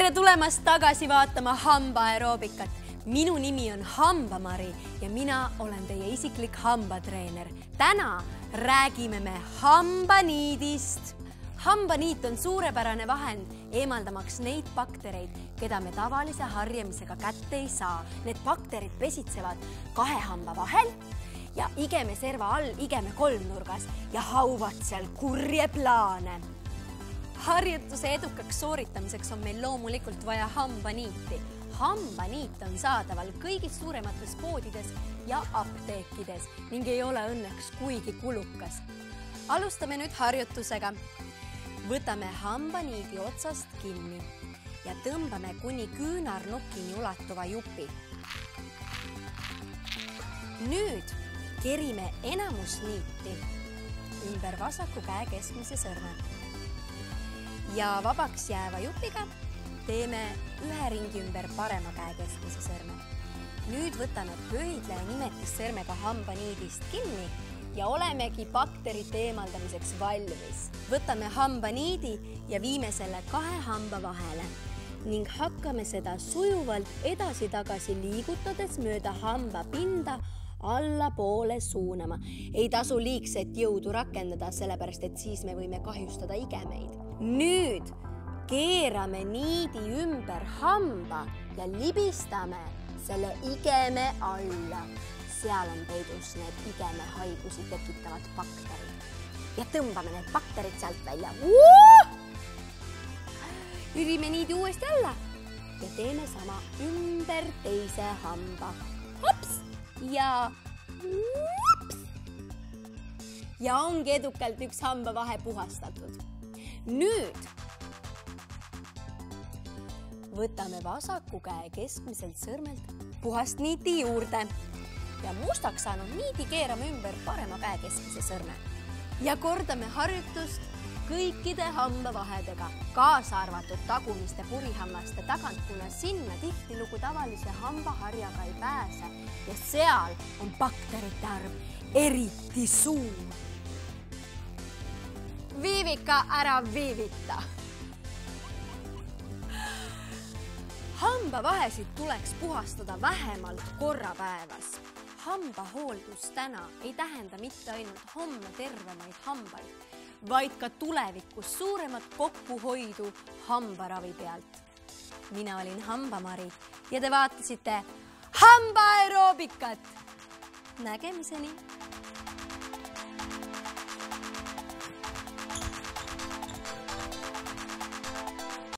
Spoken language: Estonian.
Tere tulemast tagasi vaatama hambaaeroobikat. Minu nimi on Hambamari ja mina olen teie isiklik hambatreener. Täna räägime me hambaniidist. Hambaniit on suurepärane vahend eemaldamaks neid baktereid, keda me tavalise harjamisega kätte ei saa. Need bakterid pesitsevad kahe hamba vahel ja igeme serva all igeme kolmnurgas ja hauvad seal kurje plaane. Harjutuse edukaks sooritamiseks on meil loomulikult vaja hambaniiti. Hambaniit on saadaval kõigis suuremates poodides ja apteekides ning ei ole õnneks kuigi kulukas. Alustame nüüd harjutusega. Võtame hambaniidi otsast kinni ja tõmbame kuni küünarnukini ulatuva jupi. Nüüd kerime enamus niiti ümber vasaku käe keskmise sõrme. Ja vabaks jääva jupiga teeme ühe ringi ümber parema käe keskmise sõrme. Nüüd võtame pöidla ja nimetissõrmega hambaniidist kinni ja olemegi bakterite eemaldamiseks valmis. Võtame hambaniidi ja viime selle kahe hamba vahele ning hakkame seda sujuvalt edasi-tagasi liigutades mööda hambapinda allapoole suunama. Ei tasu liigset jõudu rakendada, sellepärast et siis me võime kahjustada igemeid. Nüüd keerame niidi ümber hamba ja libistame selle igeme alla. Seal on peidus need igeme haigusi tekitavad bakterid. Ja tõmbame need bakterid sealt välja. Ürime niidi uuesti alla ja teeme sama ümber teise hamba. Hops! Ja ups! Ja ongi edukalt üks hambavahe puhastatud. Nüüd võtame vasaku käe keskmiselt sõrmelt puhast niiti juurde ja mustaks saanud niidi keerame ümber parema käe keskmise sõrme. Ja kordame harjutust kõikide hambavahedega, kaasa arvatud tagumiste purihammaste tagant, kuna sinna tihtilugu tavalise hambaharjaga ei pääse ja seal on bakterite arv eriti suur. Viivika, ära viivita! Hambavahesid tuleks puhastada vähemalt korra päevas. Hambahooldus täna ei tähenda mitte ainult homme tervemaid hambaid, vaid ka tulevikus suuremat kokkuhoidu hambaravi pealt. Mina olin Hambamari ja te vaatasite hambaaeroobikat. Nägemiseni!